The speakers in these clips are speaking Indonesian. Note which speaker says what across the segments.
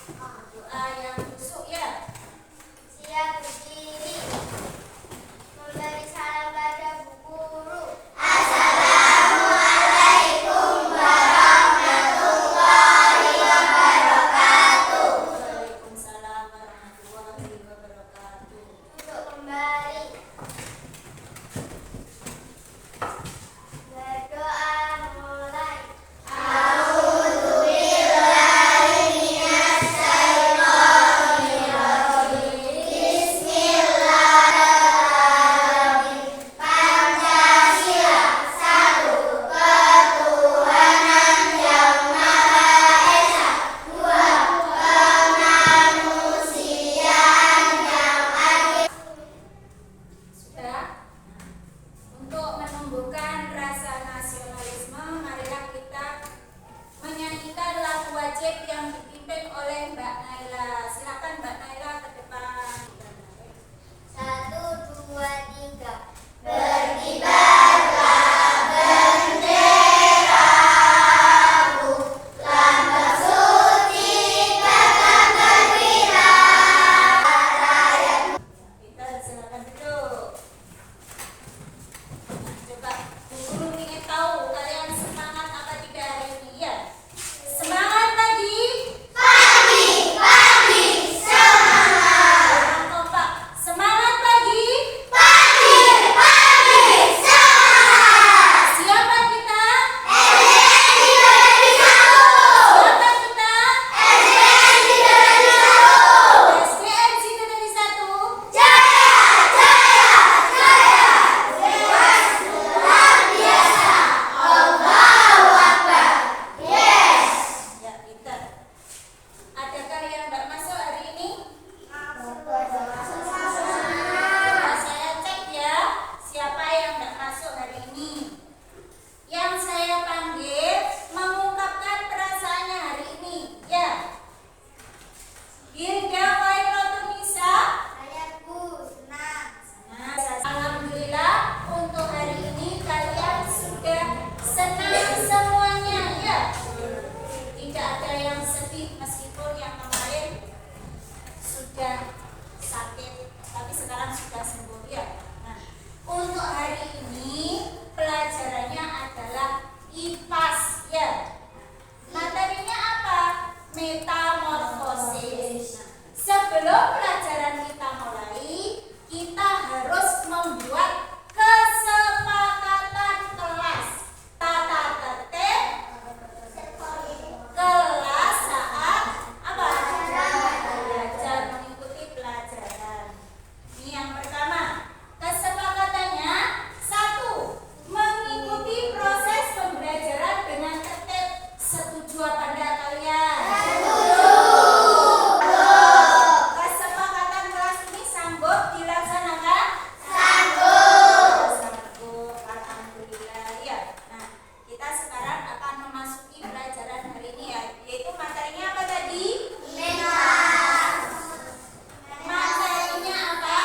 Speaker 1: Doa yang khusyuk ya. Siap berdiri. Memberi salam pada Bu Guru. Assalamualaikum warahmatullahi wabarakatuh. Waalaikumsalam warahmatullahi wabarakatuh. Duduk kembali. Berdoa mulai. Sudah? Untuk menumbuhkan rasa nasionalisme, marilah kita menyanyikan lagu wajib yang dipimpin oleh Mbak Naila. Silakan Mbak Naila ke depan. 1, 2, 3. Berkibarlah benderaku, lambang suci tegang berkibar. Kita silakan duduk. Coba Bu Guru ingin tahu kalian semangat apa tidak hari ini ya? Semangat pagi. Semangat. Orang kompak. Semangat pagi. Siapa kita? Siapa kita? SDN Sidoarjo 1. Ya, pintar. Adakah yang nggak masuk hari ini? Coba saya cek ya, siapa yang nggak masuk hari ini. Yang saya panggil mengungkapkan perasaannya hari ini, ya. Hilda Khairatul Nisa. Nah, alhamdulillah untuk hari ini kalian sudah senang semuanya, ya. Tidak ada yang sedih meskipun yang kemarin sudah sakit, tapi sekarang sudah sembuh ya. Nah, untuk hari ini pelajarannya adalah IPAS ya. Materinya apa? Metamorfosis. Sebelum pelajaran kita mulai, kita harus membuat kesepakatan kelas. Tata tertib kelas saat apa? Belajar, mengikuti pelajaran. Ini yang pertama. Kesepakatannya 1. Mengikuti proses pembelajaran dengan tertib. Setuju apa enggak kalian? Kesepakatan kelas ini sanggup dilaksanakan? Sanggup, alhamdulillah ya. Nah, kita sekarang akan memasuki pelajaran hari ini ya, yaitu materinya apa tadi? Materinya apa?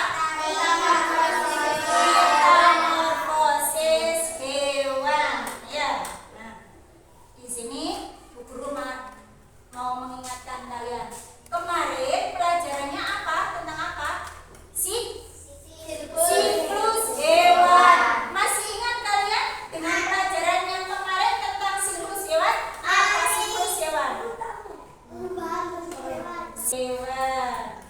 Speaker 1: Metamorfosis hewan ya. Nah, di sini Bu Guru mau mengingatkan kalian. Kemarin pelajarannya apa? Tentang apa? Siklus hewan. Masih ingat kalian dengan pelajaran yang kemarin tentang siklus hewan? Apa siklus hewan? Hewan.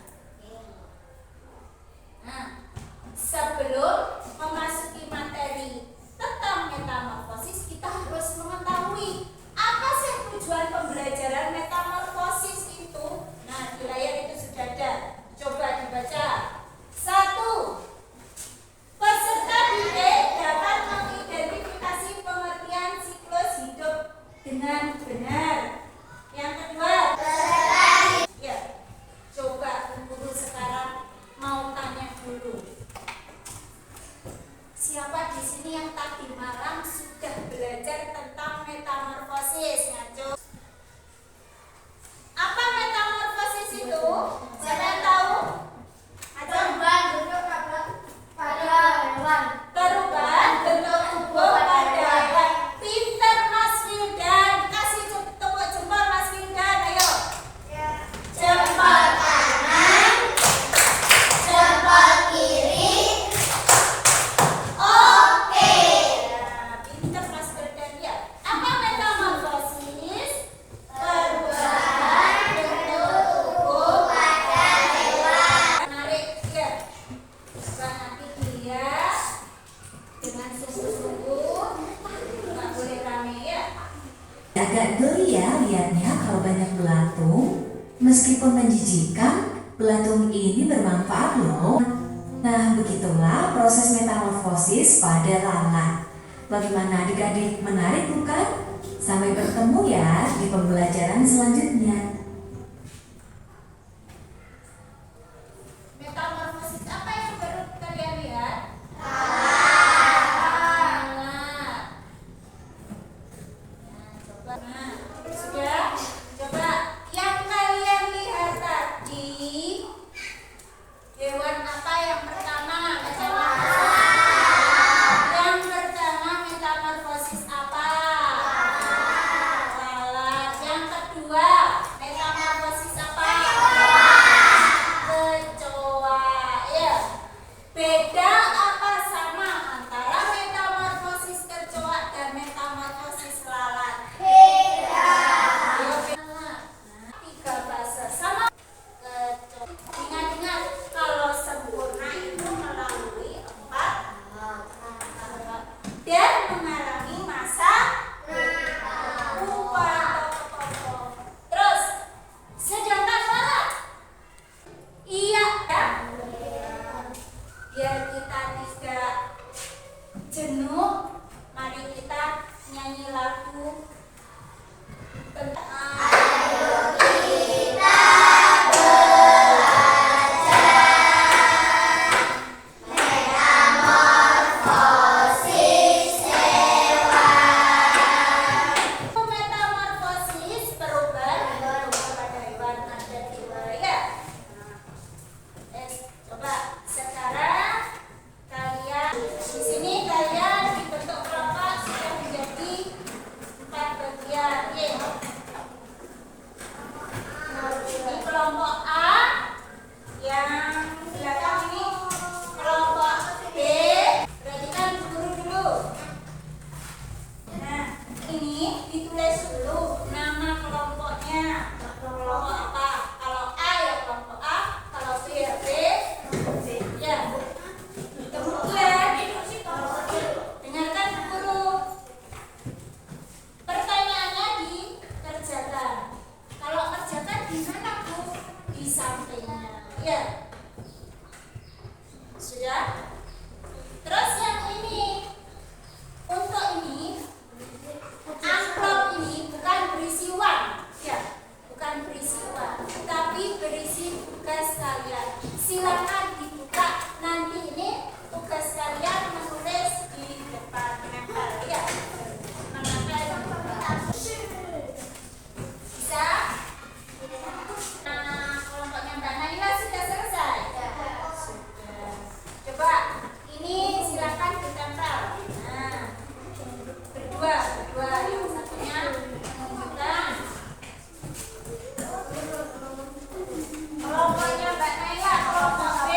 Speaker 1: Nah, sebelum memasuki materi tentang metamorfosis, kita harus mengetahui apa sih tujuan pembelajaran metamorfosis itu.
Speaker 2: meskipun menjijikan, belatung ini bermanfaat loh. Nah, begitulah proses metamorfosis pada lalat. Bagaimana adik-adik, menarik bukan? Sampai bertemu ya di pembelajaran selanjutnya.
Speaker 1: Metamorfosis apa yang baru kalian lihat? Sudah? Coba yang kalian lihat tadi, hewan apa yang pertama metamorfosis? Yang pertama metamorfosis apa? Lalat. Yang kedua metamorfosis apa? Kecoa. Ya. Beda apa sama antara metamorfosis kecoa dan metamorfosis lalat? Beda. Tiga fase sama. Ingat-ingat kalau sempurna itu melalui 4 dan mengalami masa pupa atau kepopok. Terus, sedangkan lalat, iya kan? Biar kita tidak jenuh, mari kita nyanyi lagu tentang metamorfosis, perubahan bentuk pada hewan ada di wilayah. Coba sekarang kalian di sini kalian dibentuk kelompok sudah menjadi 4 bagian. Ini kelompok A, yang belakang ini kelompok B. Perhatikan guru dulu. Nah, ini ditulis dulu nama kelompoknya. Kelompok apa? Kalau A ya kelompok A, kalau B ya B. Ya. Kemudian dengarkan guru. Pertanyaannya dikerjakan. Kalau kerjakan di mana, Bu? Di sampingnya. Ya. Sudah? Terus yang ini. Untuk ini amplop ini bukan berisi uang, ya, bukan berisi uang, tapi berisi tugas kalian. Silakan dibuka. Nanti ini tugas kalian menulis di depan menempel, ya, menempel. Bisa? Nah, kelompoknya Mbak Naila sudah selesai. Sudah. Coba ini silakan ditempel. Nah, berdua yang satunya menunjukkan kelompoknya Mbak Naila, kelompok B.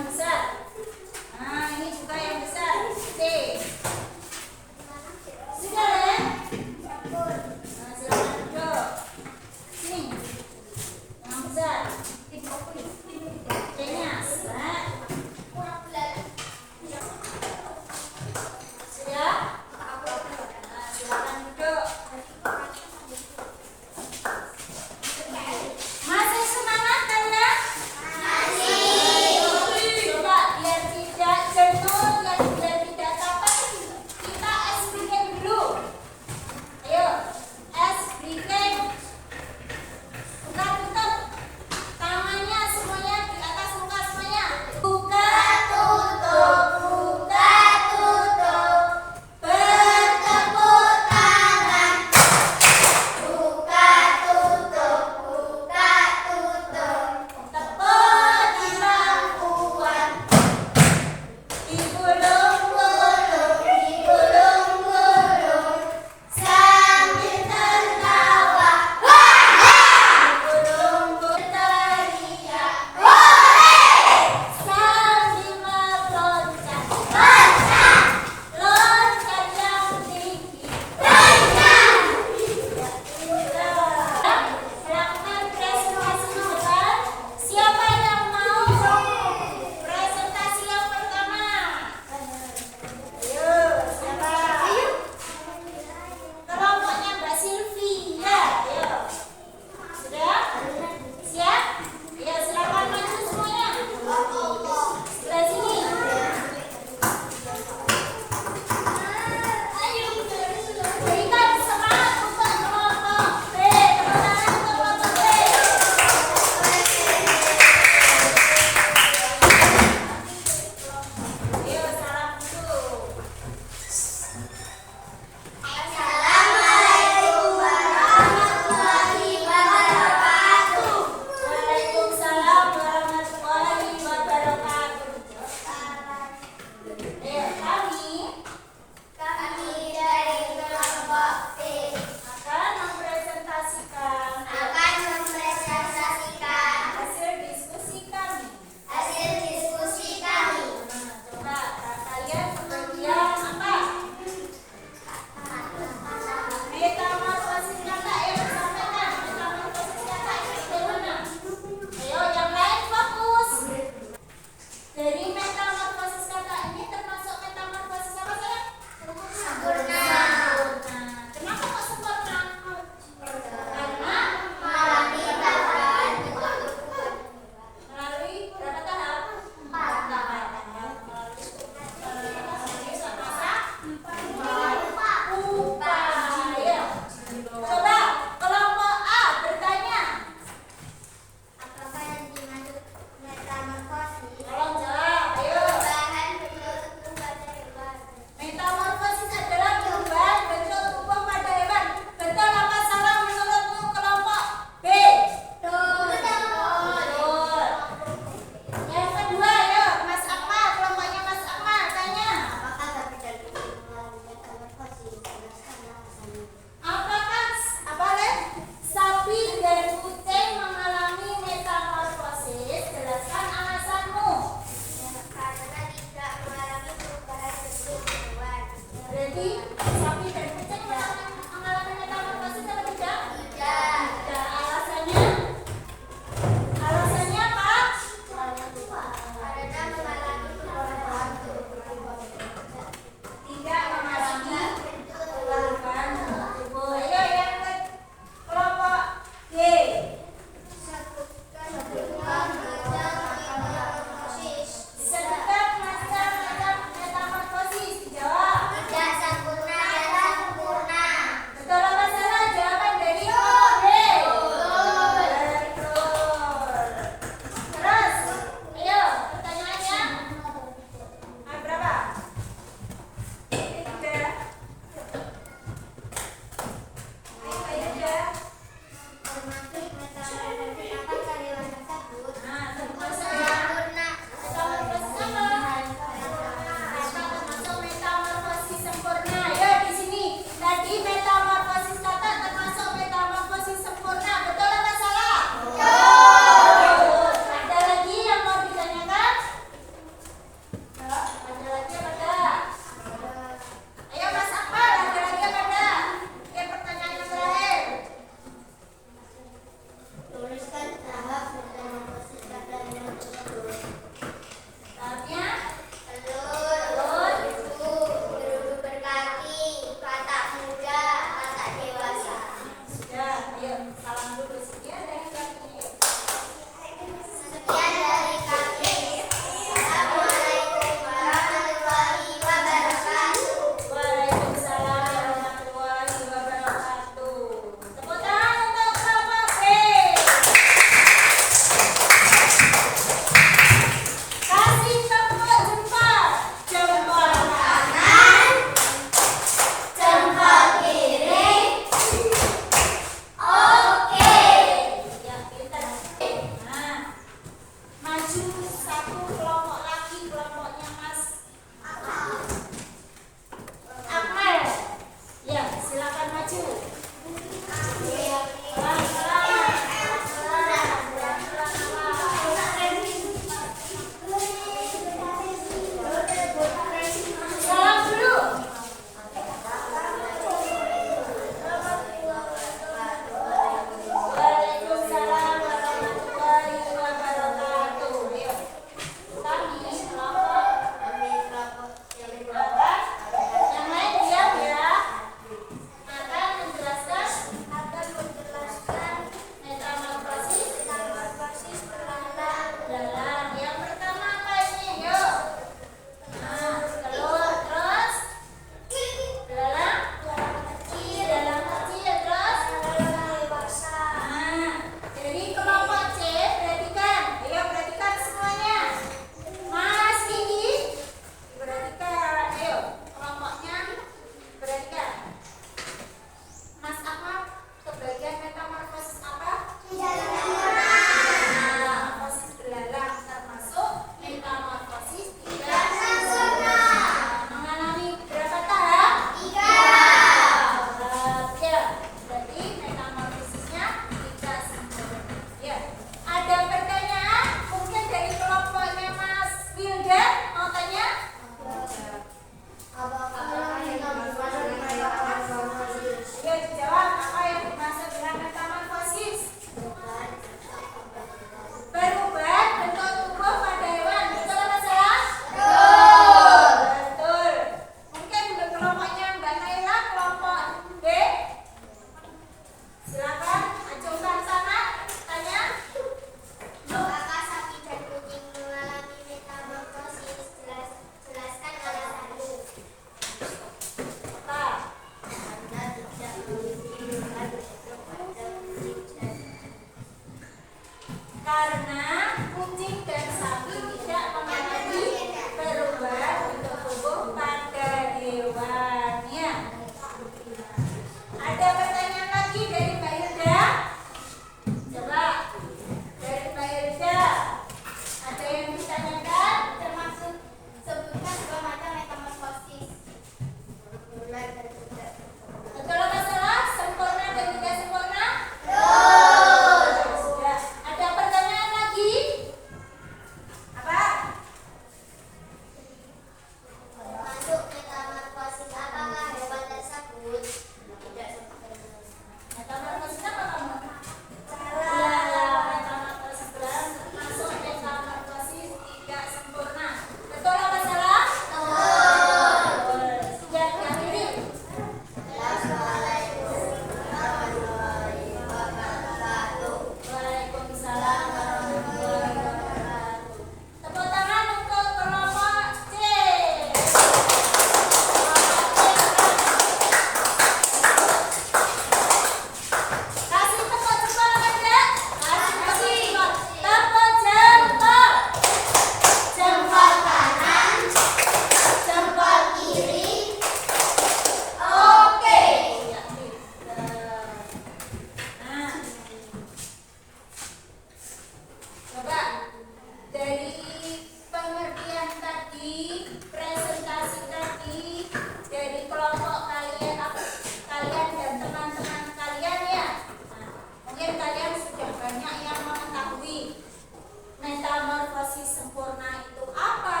Speaker 1: metamorfosis sempurna itu apa?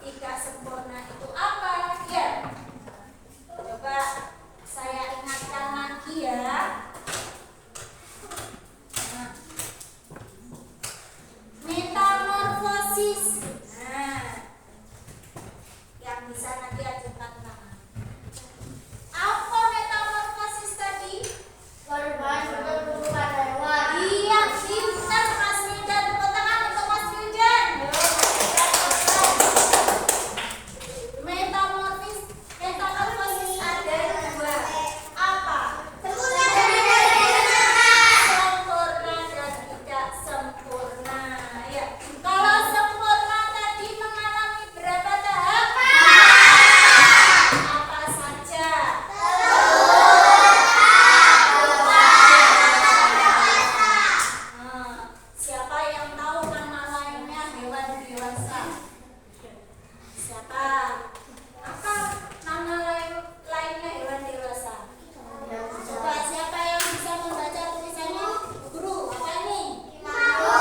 Speaker 1: Tidak sempurna itu apa? Ya. Coba saya ingatkan lagi ya. Nah, metamorfosis. Nah, yang bisa nanti ajukan tangan. Apa metamorfosis tadi? Iya, pintar Mas Wildan. Tepuk tangan untuk Mas Wildan. Metamorfosis ada dua. Apa? Sempurna dan tidak sempurna. Ya. Kalau sempurna tadi mengalami berapa tahap? Apa saja? Siapa yang tahu nama lainnya hewan dewasa? Siapa? Apa nama lainnya hewan dewasa? Coba siapa yang bisa membaca tulisannya? Guru, apa ini? Imago.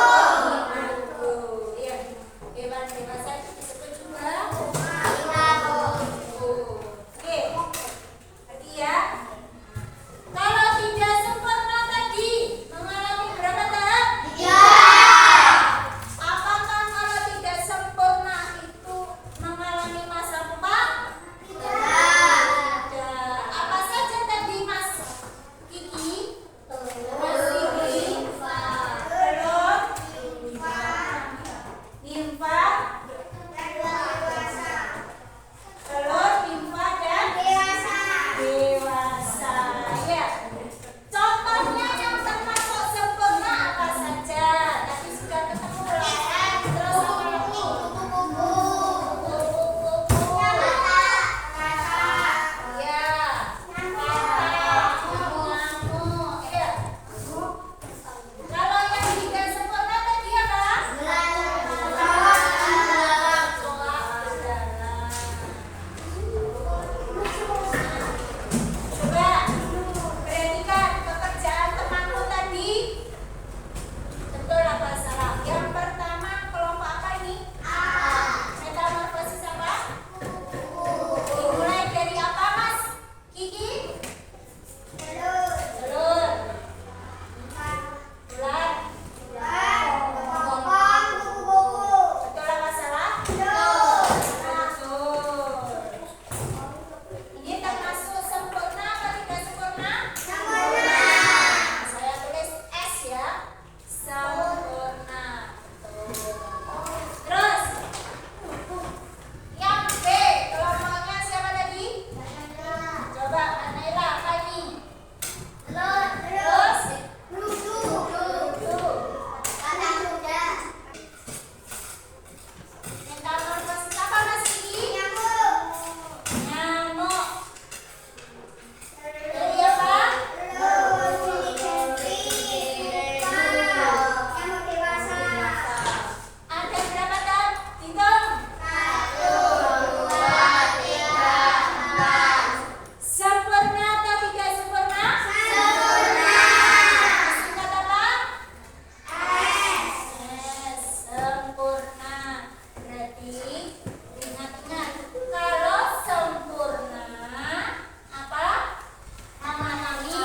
Speaker 1: Iya. Hewan dewasa itu disebut juga Oke. Berarti ya. Kalau tidak sempurna tadi mengalami berapa tahap? Apakah kalau tidak sempurna itu mengalami masa pupa? Tidak. Apa saja tadi Mas Kiki? Masih limfa. Belum? Limfa. Telur, limfa dan dewasa. Ya. Contohnya yang termasuk sempurna apa saja? Tadi sudah ketemu lah. Terus apa lagi? Kupu-kupu. Ya. Nyamuk. Ya. Kalau yang tidak sempurna tadi apa? Coba perhatikan pekerjaan temanmu tadi. Betul apa salah? Yang pertama kelompok apa ini? Metamorfosis apa? Dimulai dari apa Mas Kiki? Telur. Bulan. Betul apa salah? Betul. Ini termasuk sempurna atau tidak sempurna? Saya tulis S ya. Sempurna. Terus yang B, kelompoknya siapa tadi? Coba Naila, apa ini? Terus metamorfosis apa Mas Kiki? Nyamuk. Dari apa? Ada berapa tahap? Hitung. Sempurna atau tidak sempurna? Singkat apa? Sempurna. Berarti ingat-ingat kalau sempurna apa? Mengalami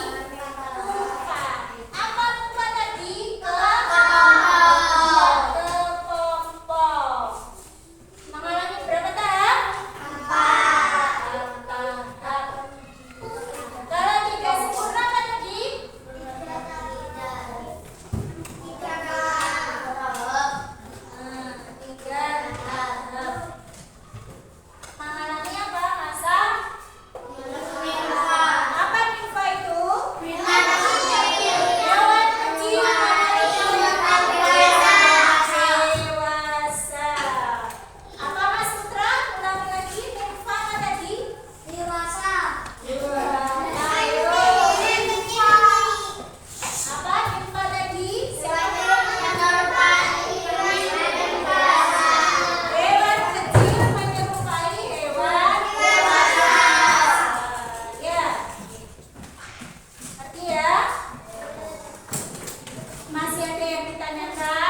Speaker 1: pupa. Apa pupa tadi? Kepompong. Mengalami berapa tahap? 4 tahap. Kalau tidak sempurna apa tadi? 3 tahap. Mengalami apa? Masa? Apa nimfa itu? Hewan kecil dewasa. Apa Mas Putra? Ulangi lagi. Nimfa apa tadi? Dewasa. Ayo. Apa nimfa tadi? Siapa yang hewan kecil menyerupai hewan dewasa. Ya. Ngerti ya? Masih ada yang ditanyakan?